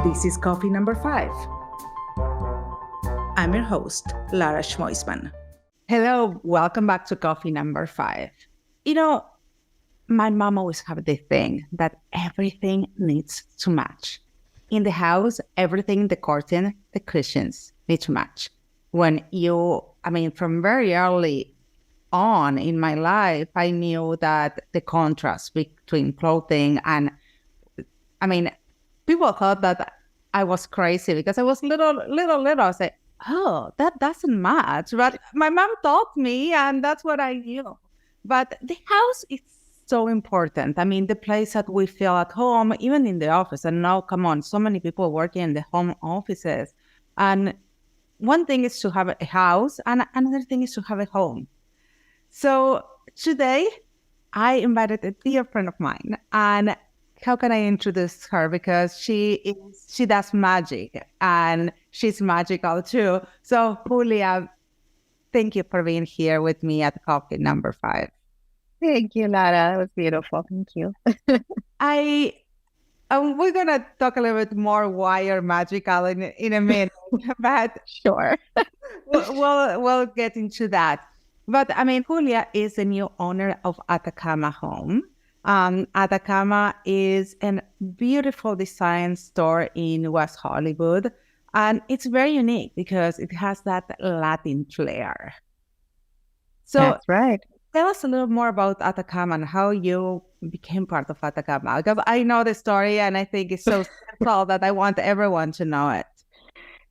This is coffee number 5. I'm your host, Lara Schmoisman. Hello, welcome back to coffee number 5. You know, my mom always had this thing that everything needs to match. In the house, everything, the curtain, the cushions need to match. From very early on in my life, I knew that the contrast between clothing and, people thought that I was crazy because I was little. I said, oh, that doesn't match. But my mom taught me, and that's what I knew. But the house is so important. The place that we feel at home, even in the office. And now, come on, so many people working in the home offices. And one thing is to have a house, and another thing is to have a home. So today, I invited a dear friend of mine, and how can I introduce her? Because she does magic, and she's magical too. So Julia, thank you for being here with me at coffee number 5. Thank you, Lara. It was beautiful. Thank you. We're gonna talk a little bit more why you're magical in a minute, but sure, we'll get into that. But Julia is the new owner of Atacama Home. Atacama is a beautiful design store in West Hollywood, and it's very unique because it has that Latin flair. So that's right. Tell us a little more about Atacama and how you became part of Atacama. Because I know the story, and I think it's so simple that I want everyone to know it.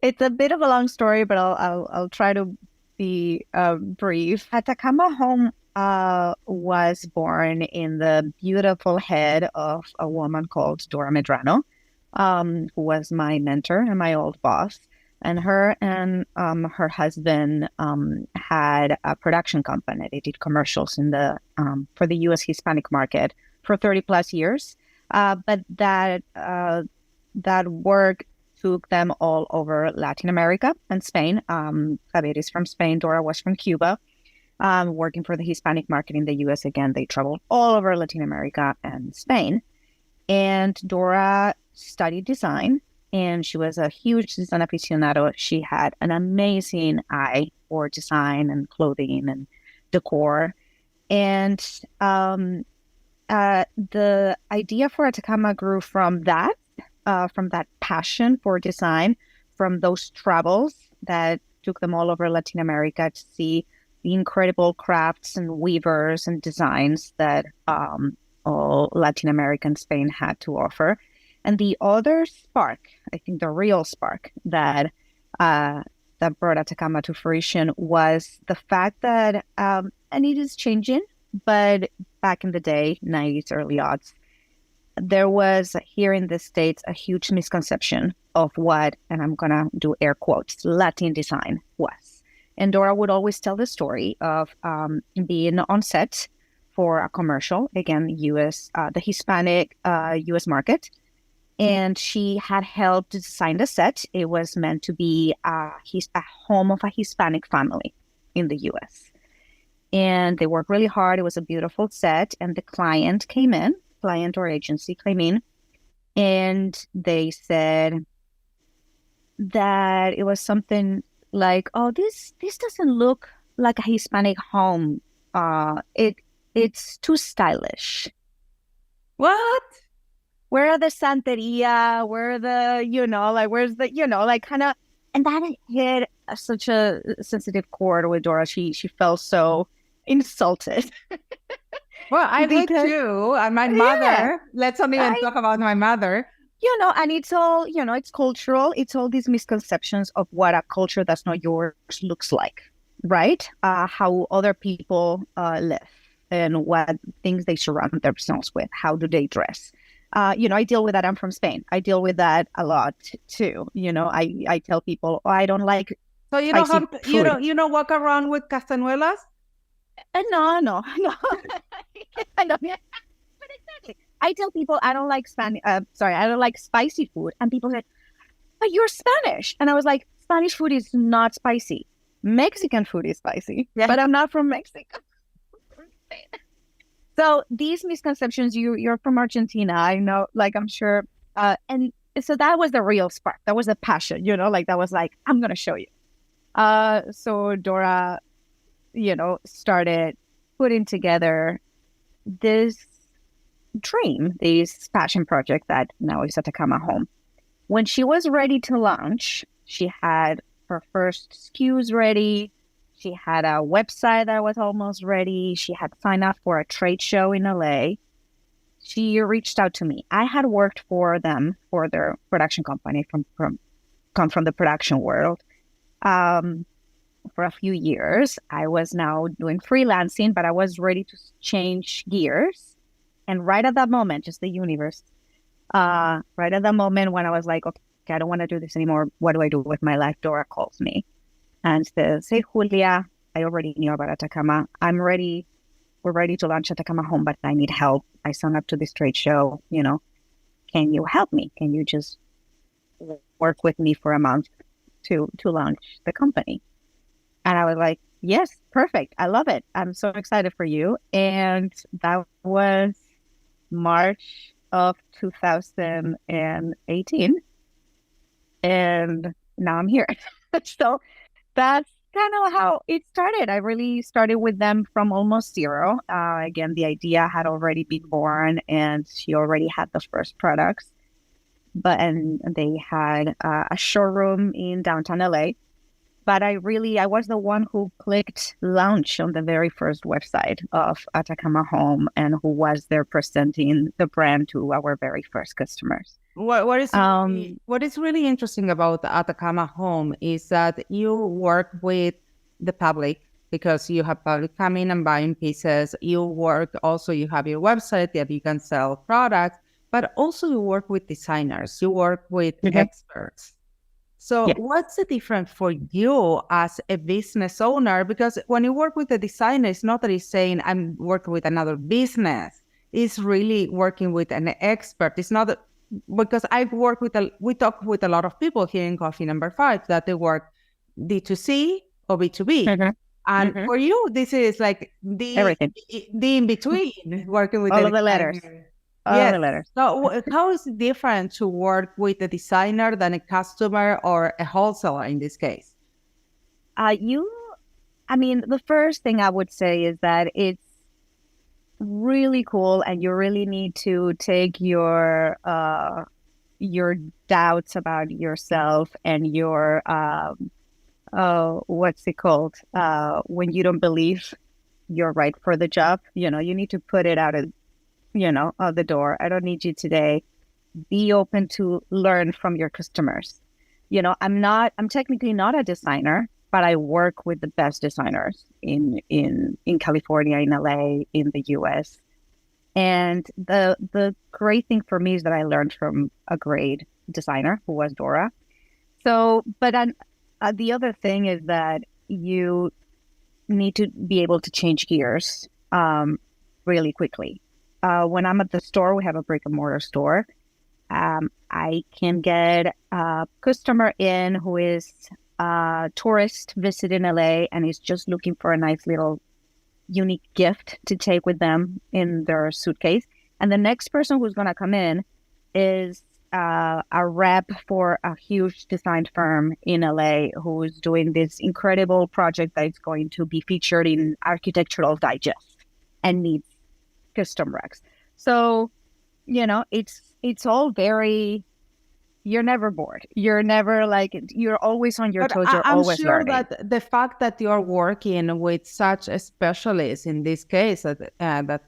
It's a bit of a long story, but I'll try to be brief. Atacama Home was born in the beautiful head of a woman called Dora Medrano, who was my mentor and my old boss. And her and her husband had a production company. They did commercials for the U.S. Hispanic market for 30 plus years. But that work took them all over Latin America and Spain. Javier is from Spain. Dora was from Cuba. Working for the Hispanic market in the U.S. Again, they traveled all over Latin America and Spain. And Dora studied design, and she was a huge design aficionado. She had an amazing eye for design and clothing and decor. And the idea for Atacama grew from that passion for design, from those travels that took them all over Latin America to see the incredible crafts and weavers and designs that all Latin America and Spain had to offer. And the other spark, I think the real spark that brought Atacama to fruition was the fact that, and it is changing, but back in the day, 90s, early aughts, there was here in the States a huge misconception of what, and I'm going to do air quotes, Latin design was. And Dora would always tell the story of being on set for a commercial, again, the Hispanic U.S. market. And she had helped design the set. It was meant to be a home of a Hispanic family in the U.S. And they worked really hard. It was a beautiful set. And the client or agency came in, and they said that it was something like, oh, this doesn't look like a Hispanic home. It's too stylish. What? Where are the Santeria? Where are the, where's the, kind of, and that hit such a sensitive chord with Dora. She felt so insulted. Well, I did too. And my mother, let's not even talk about my mother. And it's all, it's cultural. It's all these misconceptions of what a culture that's not yours looks like, right? How other people live and what things they surround themselves with. How do they dress? I deal with that. I'm from Spain. I deal with that a lot too. I tell people, I don't like. So you don't walk around with castañuelas? No. I don't. But exactly. I tell people I don't like I don't like spicy food, and people say, "But you're Spanish," and I was like, "Spanish food is not spicy. Mexican food is spicy, but I'm not from Mexico." So these misconceptions, you're from Argentina, I know, I'm sure, and so that was the real spark. That was the passion, like that was like, I'm going to show you. So Dora, started putting together this dream, this passion project that now is Atacama Home. When she was ready to launch, she had her first SKUs ready. She had a website that was almost ready. She had signed up for a trade show in LA. She reached out to me. I had worked for them, for their production company, come from the production world, for a few years. I was now doing freelancing, but I was ready to change gears. And right at that moment, just the universe, right at that moment when I was like, okay, I don't want to do this anymore. What do I do with my life? Dora calls me and says, hey, Julia, I already knew about Atacama. I'm ready. We're ready to launch Atacama Home, but I need help. I signed up to this trade show. Can you help me? Can you just work with me for a month to launch the company? And I was like, yes, perfect. I love it. I'm so excited for you. And that was March of 2018. And now I'm here. So that's kind of how it started. I really started with them from almost zero. Again, the idea had already been born and she already had the first products. And they had a showroom in downtown LA. But I was the one who clicked launch on the very first website of Atacama Home and who was there presenting the brand to our very first customers. What is really interesting about the Atacama Home is that you work with the public because you have public coming and buying pieces. You have your website that you can sell products, but also you work with designers. You work with experts. So what's the difference for you as a business owner? Because when you work with a designer, it's not that he's saying, I'm working with another business. It's really working with an expert. It's not because we talk with a lot of people here in Coffee Number 5 that they work D2C or B2B. And for you, this is like the in-between, working with all of the letters. Yes. So how is it different to work with a designer than a customer or a wholesaler in this case? The first thing I would say is that it's really cool and you really need to take your doubts about yourself and your, what's it called? When you don't believe you're right for the job, you need to put it out of the door. I don't need you today. Be open to learn from your customers. I'm technically not a designer, but I work with the best designers in California, in LA, in the US. And the great thing for me is that I learned from a great designer who was Dora. So, but the other thing is that you need to be able to change gears really quickly. When I'm at the store, we have a brick and mortar store. I can get a customer in who is a tourist visiting LA and is just looking for a nice little unique gift to take with them in their suitcase. And the next person who's going to come in is a rep for a huge design firm in LA who is doing this incredible project that is going to be featured in Architectural Digest and needs custom recs. So, it's all very, you're never bored. You're never you're always on your toes. You're always learning. I'm sure that the fact that you're working with such a specialist, in this case, that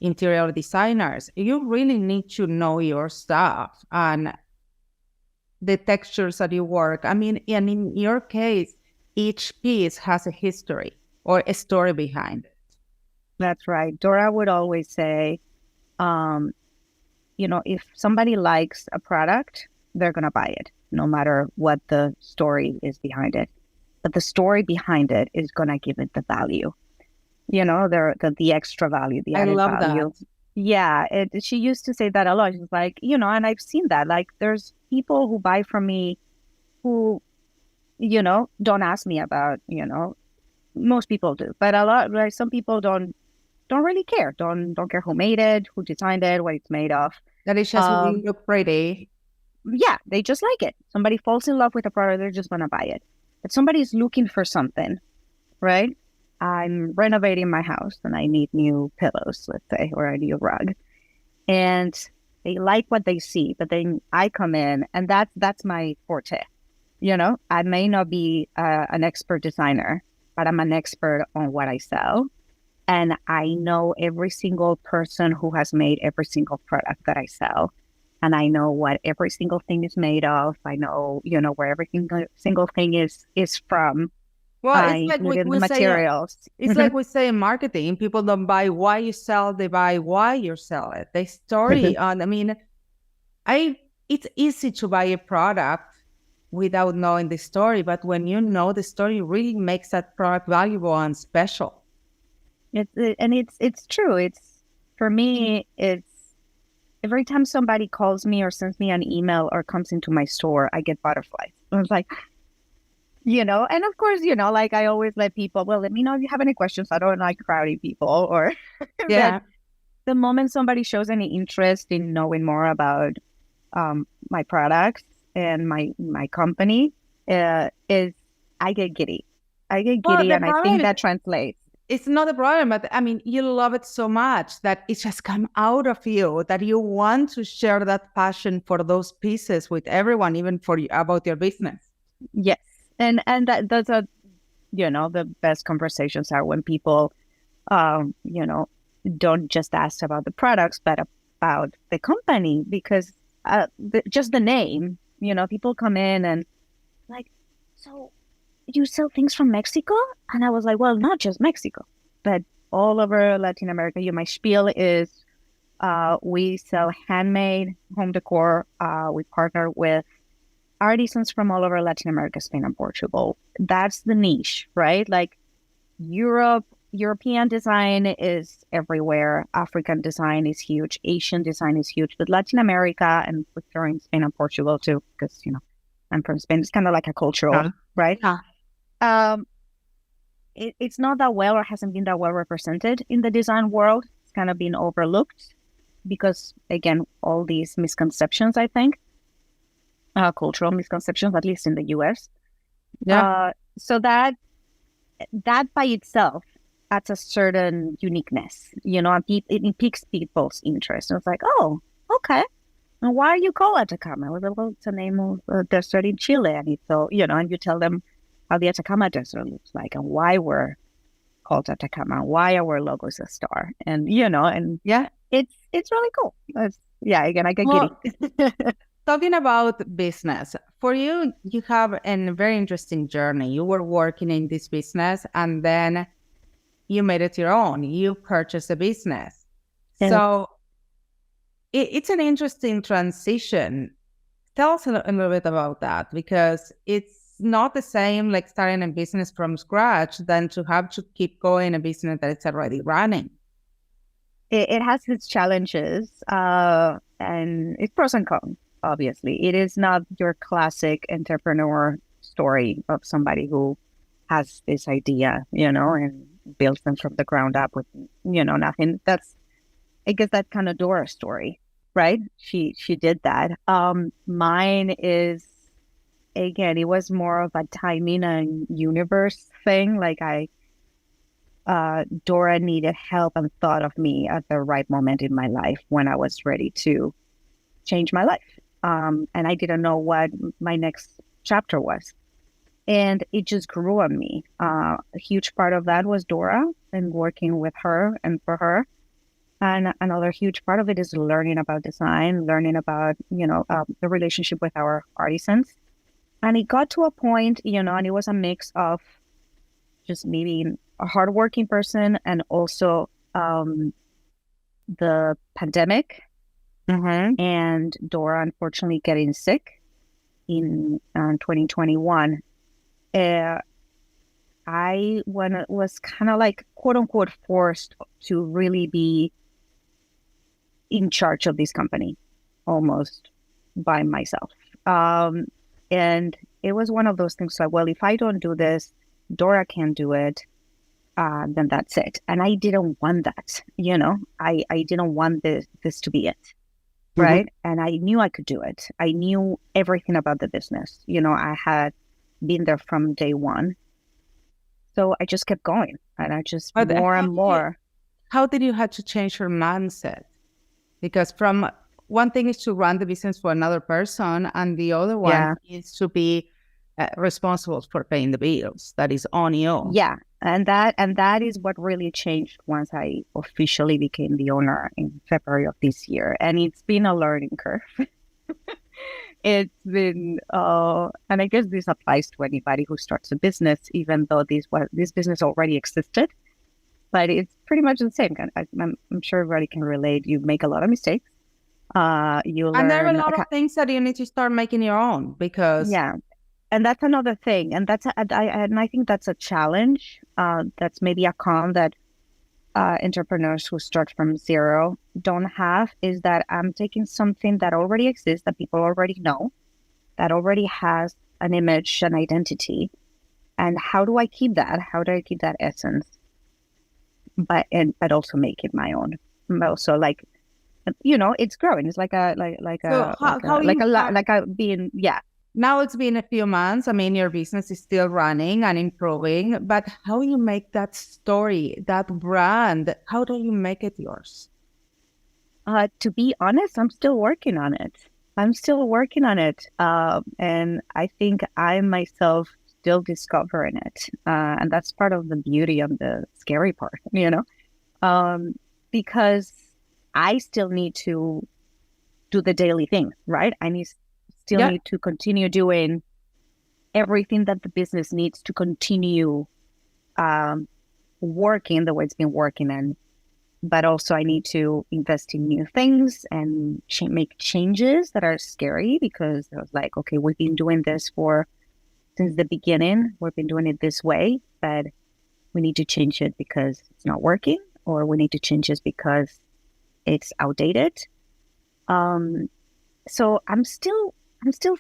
interior designers, you really need to know your stuff and the textures that you work. And in your case, each piece has a history or a story behind it. That's right. Dora would always say, if somebody likes a product, they're going to buy it, no matter what the story is behind it. But the story behind it is going to give it the value, the extra value, the added value. I love that. Yeah, she used to say that a lot. She's like, and I've seen that. Like, there's people who buy from me who, don't ask me about, most people do, but some people don't really care. Don't care who made it, who designed it, what it's made of. That is just really look pretty. yeah, they just like it. Somebody falls in love with a product, they're just gonna buy it. But somebody's looking for something, right? I'm renovating my house and I need new pillows, let's say, or a new rug. And they like what they see, but then I come in and that's my forte. I may not be an expert designer, but I'm an expert on what I sell. And I know every single person who has made every single product that I sell. And I know what every single thing is made of. I know, where every single thing is from. Well, I it's like included the we say, materials. it's like we say in marketing, people don't buy why you sell, they buy why you sell it. The story on, I mean, it's easy to buy a product without knowing the story, but when you know the story, it really makes that product valuable and special. It's true. For me, it's every time somebody calls me or sends me an email or comes into my store, I get butterflies. I was like, and of course, like I always let people, well, let me know if you have any questions. I don't like crowding people or Yeah. but the moment somebody shows any interest in knowing more about my products and my company, is I get giddy. Well, the And I problem think is, that translates. it's not a problem, but I mean, you love it so much that it just come out of you that you want to share that passion for those pieces with everyone, even for you, about your business. Yes. That's the best conversations are when people, um, you know, don't just ask about the products, but about the company because just the name, people come in and like, so you sell things from Mexico? And I was like, well, not just Mexico, but all over Latin America. My spiel is we sell handmade home decor. We partner with artisans from all over Latin America, Spain, and Portugal. That's the niche, right? Like European design is everywhere. African design is huge. Asian design is huge. But Latin America, and we're throwing Spain and Portugal too, because, I'm from Spain. It's kind of like a cultural, right? Yeah. Um, it's not that well or hasn't been that well represented in the design world. It's kind of been overlooked because, again, all these misconceptions, I think, cultural misconceptions, at least in the US. Yeah. So that by itself adds a certain uniqueness, and it piques people's interest. And it's like, oh, okay. And why are you called Atacama? Well, it's the name of a desert in Chile. And it's so, and you tell them how the Atacama Desert looks like and why we're called Atacama, why our logo is a star. And, and Yeah. it's really cool. Again, I get giddy. Talking about business, for you, you have a very interesting journey. You were working in this business and then you made it your own. You purchased a business. Yeah. So it's an interesting transition. Tell us a little bit about that, because it's not the same like starting a business from scratch than to have to keep going a business that it's already running. It has its challenges and it's pros and cons. Obviously, it is not your classic entrepreneur story of somebody who has this idea, and builds them from the ground up with, nothing. I guess that kind of Dora story, right? She did that. Mine is, again, it was more of a timing and universe thing. Like Dora needed help and thought of me at the right moment in my life when I was ready to change my life. And I didn't know what my next chapter was. And it just grew on me. A huge part of that was Dora and working with her and for her. And another huge part of it is learning about design, learning about, the relationship with our artisans. And it got to a point, and it was a mix of just me being a hardworking person and also the pandemic. Mm-hmm. And Dora, unfortunately, getting sick in 2021. I was kind of like, quote unquote, forced to really be in charge of this company almost by myself. And it was one of those things like, well, if I don't do this, Dora can't do it. Then that's it. And I didn't want that, I didn't want this to be it. right? And I knew I could do it. I knew everything about the business. I had been there from day one. So I just kept going, and I just But more and more. how did you have to change your mindset? Because from one thing is to run the business for another person, and the other one is to be responsible for paying the bills. That is on you. Yeah, and that is what really changed once I officially became the owner in February of this year, and it's been a learning curve. It's been, and I guess this applies to anybody who starts a business, even though this business already existed. But it's pretty much the same. I'm sure everybody can relate. You make a lot of mistakes. You learn, and there are a lot of things that you need to start making your own, because and that's another thing, and I think that's a challenge. That's maybe a con that entrepreneurs who start from zero don't have, is that I'm taking something that already exists, that people already know, that already has an image, an identity, and how do I keep that? How do I keep that essence, but also make it my own? Also, it's growing. It's Now it's been a few months. I mean, your business is still running and improving, but how you make that story, that brand, how do you make it yours? To be honest, I'm still working on it. And I think I myself still discovering it. And that's part of the beauty and the scary part, because I still need to do the daily things, right? I need to continue doing everything that the business needs to continue working the way it's been working. But also I need to invest in new things and make changes that are scary, because I was like, okay, we've been doing this since the beginning. We've been doing it this way, but we need to change it because it's not working, or we need to change it because it's outdated. So I'm still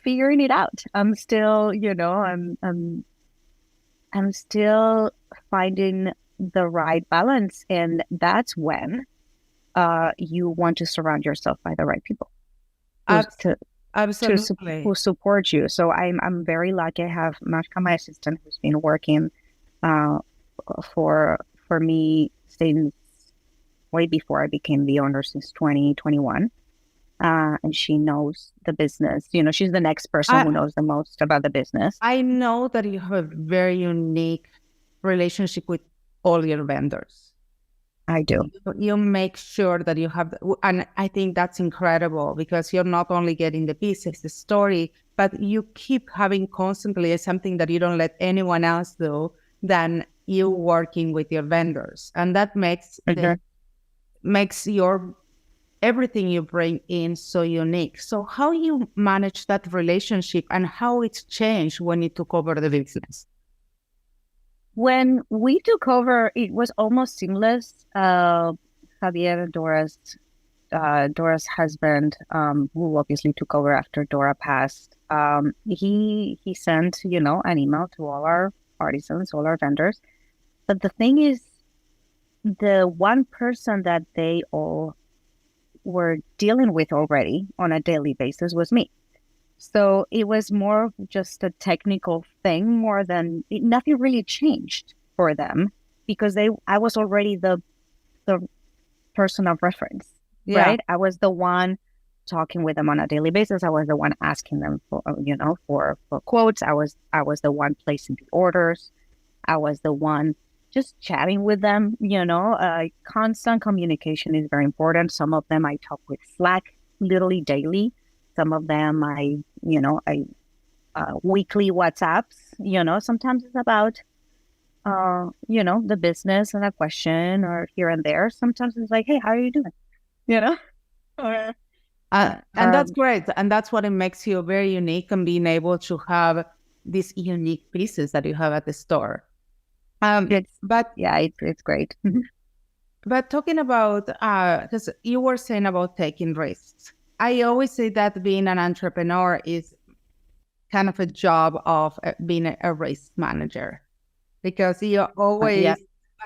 figuring it out. I'm still, I'm still finding the right balance, and that's when you want to surround yourself by the right people. Absolutely. Who support you. So I'm very lucky. I have Marka, my assistant, who's been working for me since way before I became the owner, since 2021. And she knows the business. She's the next person who knows the most about the business. I know that you have a very unique relationship with all your vendors. I do. You make sure that you have, and I think that's incredible, because you're not only getting the pieces, the story, but you keep having constantly something that you don't let anyone else do than you working with your vendors. And that makes your everything you bring in so unique. So how you manage that relationship, and how it's changed when you took over the business? When we took over, it was almost seamless. Javier, Dora's husband, who obviously took over after Dora passed, he sent, an email to all our artisans, all our vendors. But the thing is, the one person that they all were dealing with already on a daily basis was me. So it was more just a technical thing, more than nothing really changed for them, because I was already the person of reference, right? I was the one talking with them on a daily basis. I was the one asking them for quotes. I was the one placing the orders. I was the one just chatting with them. Constant communication is very important. Some of them I talk with Slack literally daily. Some of them I weekly WhatsApps. Sometimes it's about the business and a question or here and there. Sometimes it's like, hey, how are you doing? And that's great. And that's what it makes you very unique, and being able to have these unique pieces that you have at the store. It's great. But talking about, because you were saying about taking risks, I always say that being an entrepreneur is kind of a job of being a risk manager, because you're always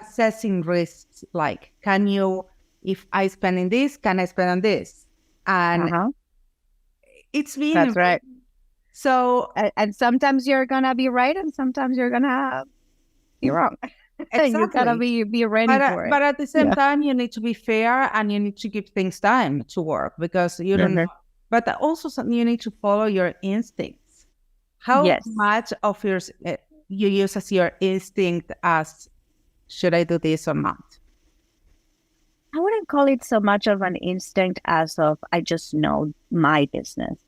assessing risks. Like, if I spend in this, can I spend on this? And it's been That's right. So, and sometimes you're gonna be right, and sometimes you're gonna be wrong. exactly. You gotta be ready for it. But at the same time, you need to be fair, and you need to give things time to work, because you don't know. But also you need to follow your instincts. How much of yours you use as your instinct as, should I do this or not? I wouldn't call it so much of an instinct as of, I just know my business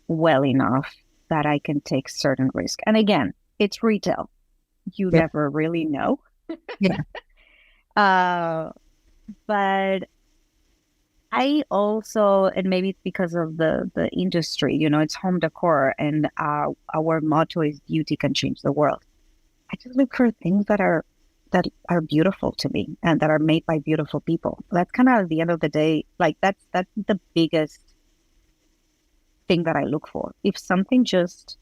well enough that I can take certain risk. And again, it's retail. You never really know. But I also, and maybe it's because of the industry, it's home decor, and our motto is beauty can change the world. I just look for things that are beautiful to me and that are made by beautiful people. That's kind of, at the end of the day, like that's the biggest thing that I look for. If something just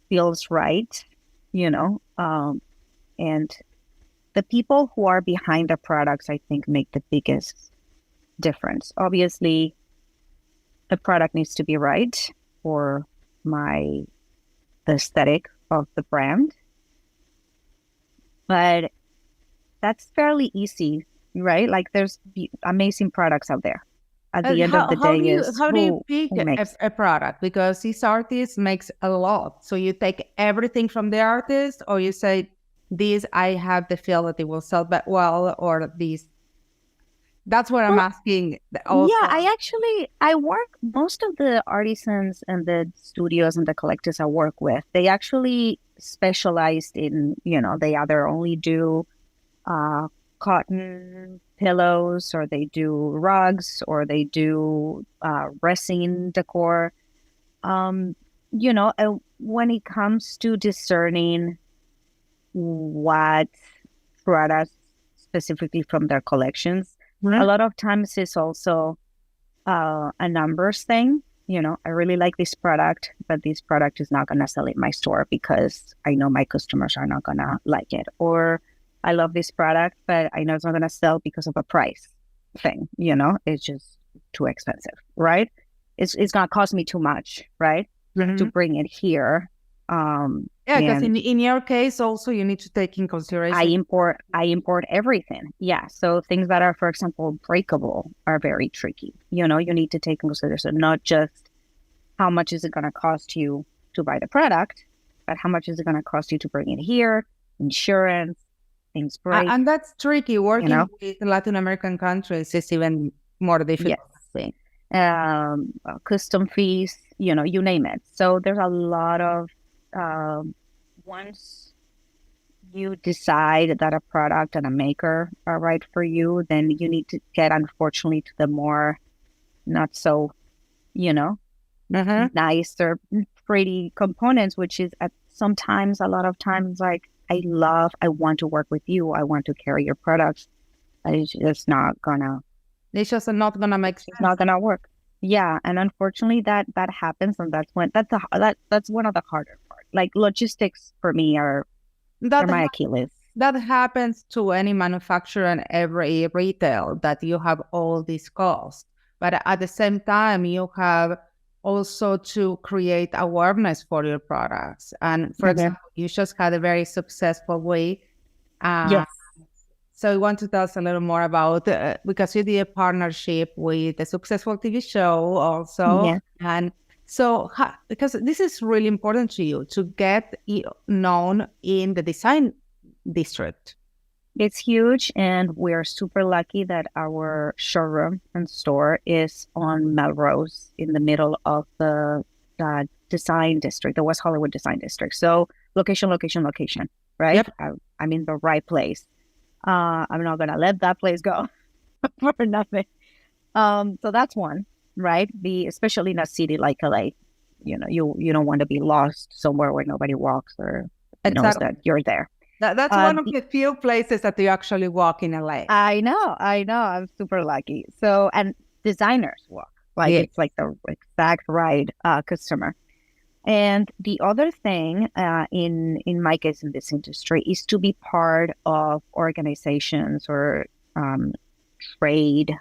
feels right, and the people who are behind the products, I think, make the biggest difference. Obviously, the product needs to be right for the aesthetic of the brand, but that's fairly easy, right? Like, there's amazing products out there. At the end of the day, how do you pick a product? Because this artist makes a lot. So you take everything from the artist, or you say, this, I have the feel that it will sell well, or this. That's what I'm asking. Also. Yeah, I work, most of the artisans and the studios and the collectors I work with, they actually specialized in, they either only do cotton pillows, or they do rugs, or they do resin decor. When it comes to discerning what products specifically from their collections, a lot of times it's also a numbers thing. I really like this product, but this product is not going to sell in my store because I know my customers are not going to like it. Or I love this product, but I know it's not going to sell because of a price thing. It's just too expensive, right? It's going to cost me too much, right? To bring it here. Because in your case also, you need to take in consideration. I import everything. Yeah. So things that are, for example, breakable are very tricky. You need to take in consideration not just how much is it going to cost you to buy the product, but how much is it going to cost you to bring it here, insurance, things break. And that's tricky. Working with Latin American countries is even more difficult. Yes. Custom fees, you name it. So there's a lot of, once you decide that a product and a maker are right for you, then you need to get, unfortunately, to the more not so, nice or pretty components, which is a lot of times, like, I want to work with you. I want to carry your products. It's just not gonna make sense. It's not gonna work. Yeah, and unfortunately, that happens, and that's one of the harder parts. Like, logistics for me are my Achilles. That happens to any manufacturer and every retail, that you have all these costs, but at the same time, you have also to create awareness for your products. And for example, you just had a very successful week. Yes. So I want to tell us a little more about, because you did a partnership with a successful TV show also. And so, because this is really important to you, to get known in the design district. It's huge, and we're super lucky that our showroom and store is on Melrose, in the middle of the design district, the West Hollywood design district. So location, right? Yep. I'm in the right place. I'm not going to let that place go for nothing. So that's one, right? Especially in a city like LA, you don't want to be lost somewhere where nobody walks or knows that you're there. That's one of the few places that you actually walk in LA. I know. I'm super lucky. So, and designers walk. It's like the exact right customer. And the other thing, in my case in this industry, is to be part of organizations or trade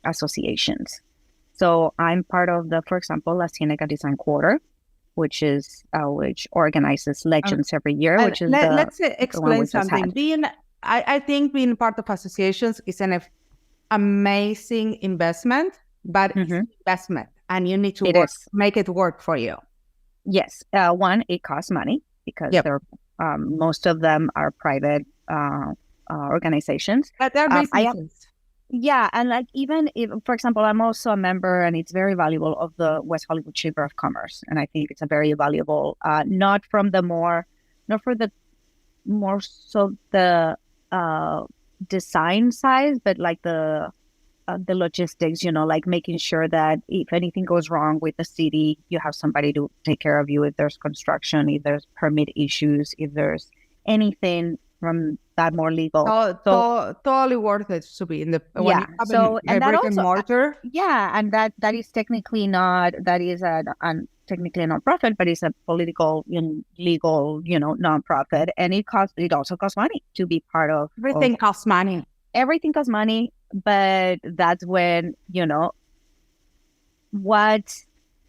associations. So I'm part of the, for example, La Cienega Design Quarter, which organizes Um, Legends every year, which is let's the one explain we just something. had. I think being part of associations is an amazing investment, but it's Mm-hmm. investment, and you need to It work, is. make it work for you. Yes. One, it costs money because Yep. they're most of them are private organizations. But they're I am, businesses. yeah, and like even if, for example, I'm also a member, and it's very valuable of the West Hollywood Chamber of Commerce, and I think it's a very valuable, not for the more so the design side, but like the logistics, like making sure that if anything goes wrong with the city, you have somebody to take care of you if there's construction, if there's permit issues, if there's anything from that more legal. So Totally worth it to be in the when you yeah, have so a and that brick and also mortar. yeah, and that is technically not that is technically a nonprofit, but it's a political and legal, nonprofit, and it also costs money to be part of Everything costs money. everything costs money, but that's when, what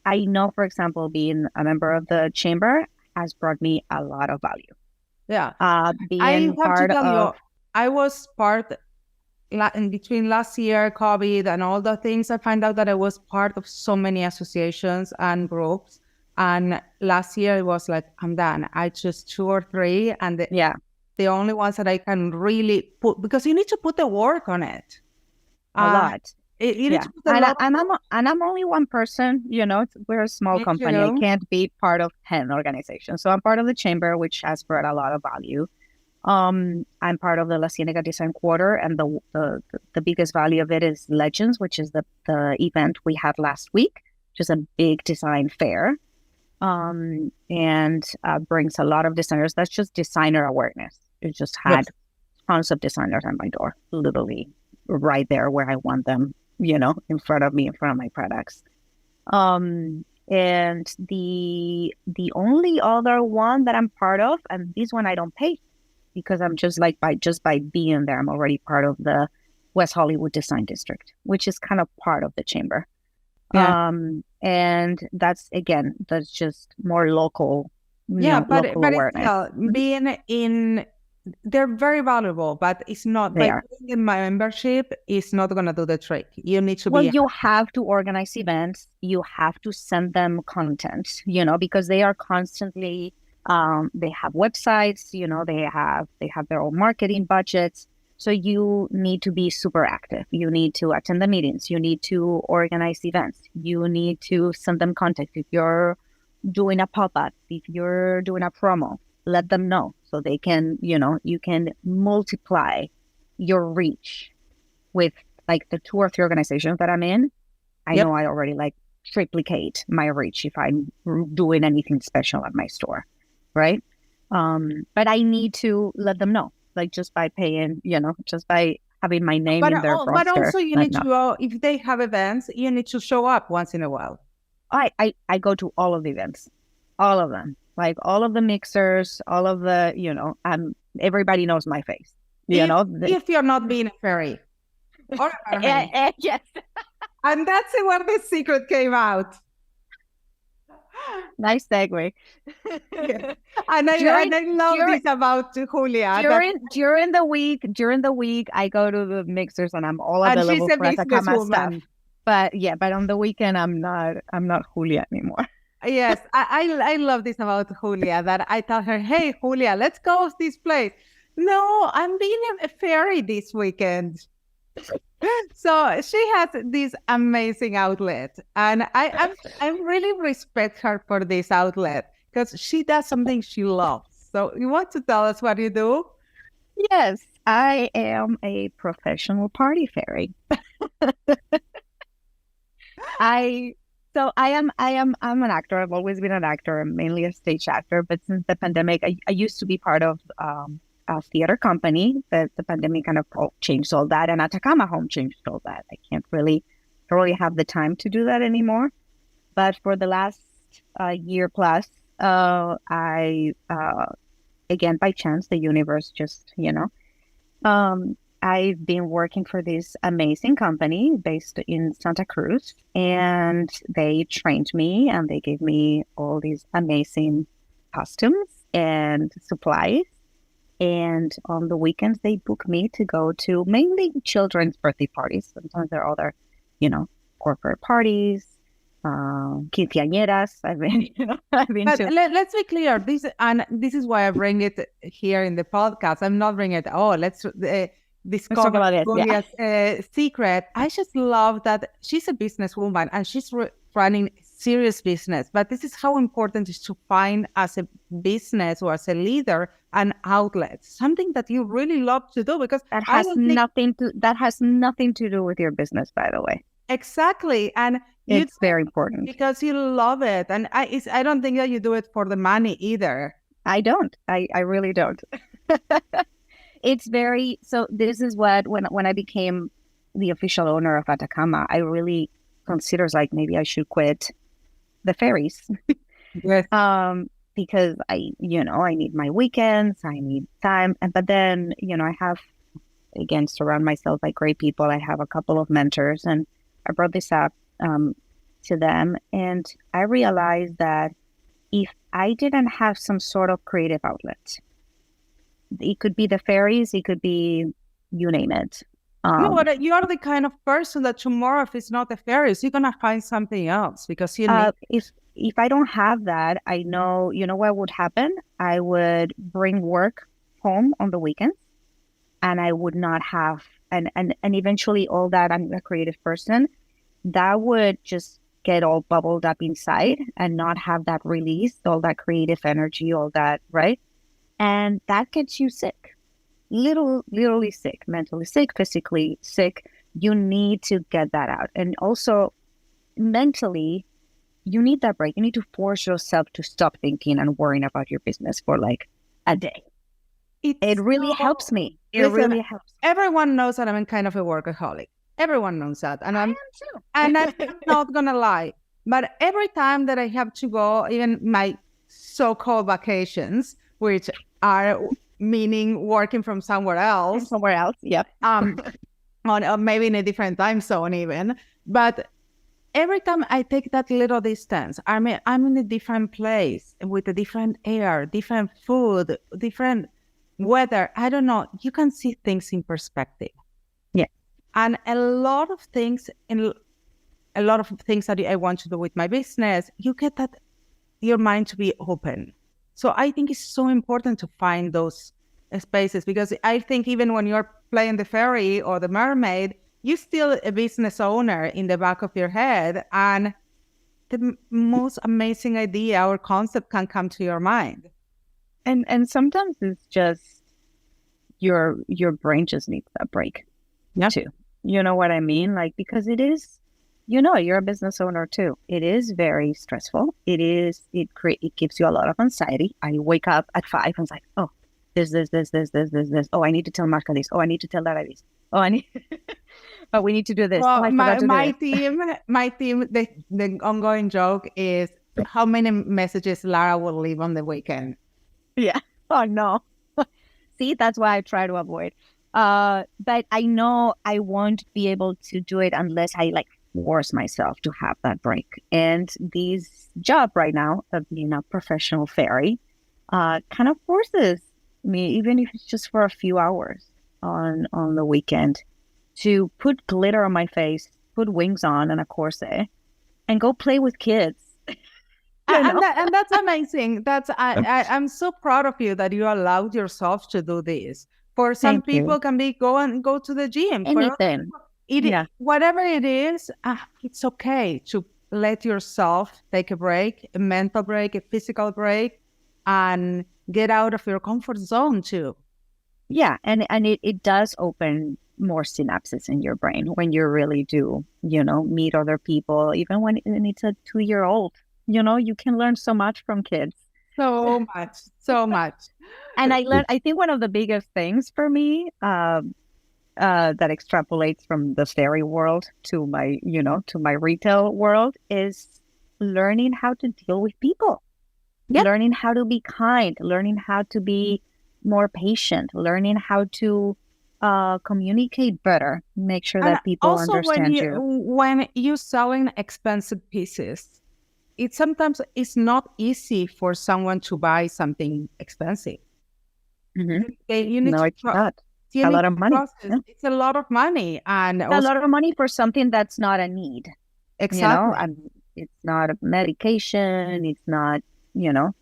I know, for example, being a member of the chamber has brought me a lot of value. Yeah. Being I have to part tell you, of, I was part in between last year, COVID, and all the things. I find out that I was part of so many associations and groups. And last year, it was like, I'm done. I choose two or three, and the only ones that I can really put, because you need to put the work on it. a lot. You need to put a And lot. I'm only one person, we're a small Me company. I too. can't be part of 10 organizations. So I'm part of the chamber, which has brought a lot of value. I'm part of the La Cienega Design Quarter, and the biggest value of it is Legends, which is the event we had last week, which is a big design fair, and brings a lot of designers. That's just designer awareness. It just had Yes. tons of designers at my door, literally right there where I want them, in front of me, in front of my products. And the only other one that I'm part of, and this one I don't pay because I'm just like by being there, I'm already part of the West Hollywood Design District, which is kind of part of the chamber. Yeah. And that's just more local, Yeah, local awareness. being in, they're very valuable, but it's not They by are. being in my membership is not gonna do the trick. You need to Well, be. you have to organize events. You have to send them content, because they are constantly, they have websites, they have their own marketing budgets. So you need to be super active. You need to attend the meetings. You need to organize events. You need to send them content. If you're doing a pop-up, if you're doing a promo, let them know so they can, you can multiply your reach with like the 2 or 3 organizations that I'm in. I Yep. know I already like triplicate my reach if I'm doing anything special at my store, right? But I need to let them know, like just by paying, just by having my name in their But roster. also you need to if they have events, you need to show up once in a while. I go to all of the events, all of them, like all of the mixers, all of the, everybody knows my face, If you're not being a fairy or a mermaid. Yes. And that's where the secret came out. Nice segue. Yeah. And I love this about Julia. During the week, I go to the mixers and I'm all And available she's a for Atacama stuff. businesswoman. But on the weekend, I'm not Julia anymore. Yes, I love this about Julia, that I tell her, hey, Julia, let's go to this place. No, I'm being a fairy this weekend. So she has this amazing outlet, and I really respect her for this outlet because she does something she loves. So you want to tell us what you do? Yes, I am a professional party fairy. I'm an actor. I've always been an actor. I'm mainly a stage actor, but since the pandemic, I used to be part of a theater company. But the pandemic kind of changed all that, and Atacama Home changed all that. I don't really have the time to do that anymore. But for the last year plus, I again by chance, the universe just I've been working for this amazing company based in Santa Cruz, and they trained me and they gave me all these amazing costumes and supplies. And on the weekends, they book me to go to mainly children's birthday parties. Sometimes there are other, corporate parties, quinceañeras. I've been But to. let's be clear. This is why I bring it here in the podcast. I'm not bringing it. Oh, let's discover about it, yeah. Julia's secret. I just love that she's a businesswoman and she's running serious business. But this is how important it is to find, as a business or as a leader, an outlet, something that you really love to do, because That has nothing to do with your business, by the way. Exactly. And it's very important because you love it. And I don't think that you do it for the money either. I don't. I really don't. It's very, so this is what, when I became the official owner of Atacama, I really considered like maybe I should quit the ferries. Yes. Because I need my weekends, I need time. But then, I have, again, surround myself by great people. I have a couple of mentors, and I brought this up to them. And I realized that if I didn't have some sort of creative outlet, it could be the ferries, it could be, you name it. No, but you are the kind of person that tomorrow, if it's not the ferries, you're going to find something else, because you need... If I don't have that, I know, what would happen? I would bring work home on the weekends, and I would not have, and eventually all that, I'm a creative person, that would just get all bubbled up inside and not have that release, all that creative energy, all that, right? And that gets you sick, literally sick, mentally sick, physically sick. You need to get that out. And also mentally, you need that break. You need to force yourself to stop thinking and worrying about your business for like a day. It really helps me. It really helps. Everyone knows that I'm kind of a workaholic. Everyone knows that. And I am too. And I'm not going to lie. But every time that I have to go, even my so-called vacations, which are meaning working from somewhere else. Yep. On maybe in a different time zone even. But every time I take that little distance, I'm in a different place with a different air, different food, different weather. I don't know. You can see things in perspective. Yeah. And a lot of things that I want to do with my business, you get that your mind to be open. So I think it's so important to find those spaces, because I think even when you're playing the fairy or the mermaid, you're still a business owner in the back of your head, and the most amazing idea or concept can come to your mind. And sometimes it's just your brain just needs that break, too. You know what I mean? Like, because it is, you're a business owner too. It is very stressful. It gives you a lot of anxiety. I wake up at 5 and it's like, oh, this. Oh, I need to tell Marca this. Oh, I need to tell Lara this. Oh, I need... But we need to do this. Well, my team, the ongoing joke is how many messages Lara will leave on the weekend. Yeah. Oh, no. See, that's why I try to avoid. But I know I won't be able to do it unless I force myself to have that break. And this job right now of being a professional fairy kind of forces me, even if it's just for a few hours on the weekend, to put glitter on my face, put wings on and a corset, and go play with kids. And that's amazing. I'm so proud of you that you allowed yourself to do this. For some people, can be go to the gym. Anything. Whatever it is, it's okay to let yourself take a break, a mental break, a physical break, and get out of your comfort zone too. Yeah, and it does open more synapses in your brain when you really do, meet other people, even when it's a 2-year-old. You can learn so much from kids. So much. And I think one of the biggest things for me that extrapolates from the fairy world to my, to my retail world is learning how to deal with people. Yep. Learning how to be kind, learning how to be more patient, learning how to communicate better, make sure And that people also understand you. when you selling expensive pieces, it sometimes is not easy for someone to buy something expensive. Hmm. You need No, to it's not. It's you a need lot to of money. process. Yeah. It's a lot of money, and It's a also lot of money for something that's not a need. You know, exactly. it's not a medication. It's not, you know,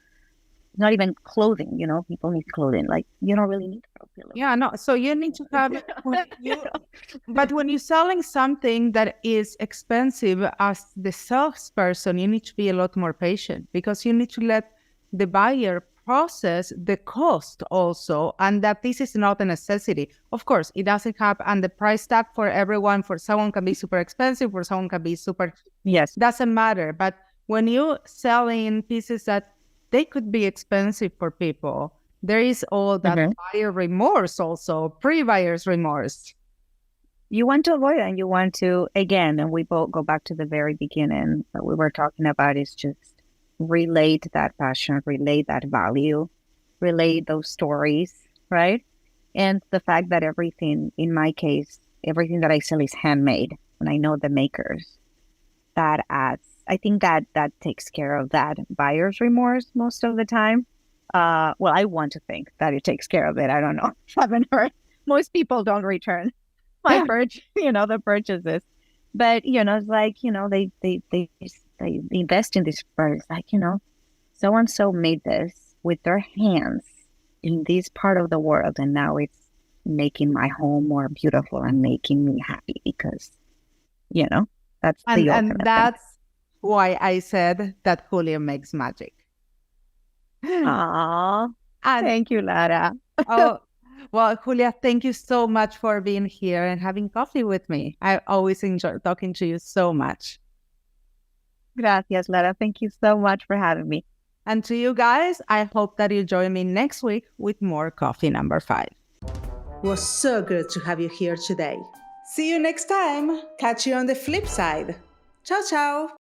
not even clothing. You know, people need clothing. Like you don't really need a pillow. Yeah, no. So you need to have when You you, know? but when you're selling something that is expensive, as the salesperson, you need to be a lot more patient because you need to let the buyer process the cost also, and that this is not a necessity. Of course, it doesn't have, and the price tag for everyone, for someone can be super expensive, for someone can be super, Yes. doesn't matter. But when you selling pieces that they could be expensive for people, there is all that Hmm. buyer remorse also, pre-buyer's remorse. You want to avoid it, and you want to, again, and we both go back to the very beginning that we were talking about is just relate that passion, relate that value, relate those stories, right? And the fact that everything, in my case, everything that I sell is handmade, and I know the makers, that adds, I think that that takes care of that buyer's remorse most of the time. Well, I want to think that it takes care of it. I don't know. I haven't heard. Most people don't return my the purchases. But it's like, they invest in this first. Like, so and so made this with their hands in this part of the world, and now it's making my home more beautiful and making me happy because, you know, that's And the and ultimate thing. that's why I said that Julia makes magic. Aw, And thank you, Lara. oh, well, Julia, thank you so much for being here and having coffee with me. I always enjoy talking to you so much. Gracias, Lara. Thank you so much for having me. And to you guys, I hope that you join me next week with more coffee number 5. It was so good to have you here today. See you next time. Catch you on the flip side. Ciao, ciao.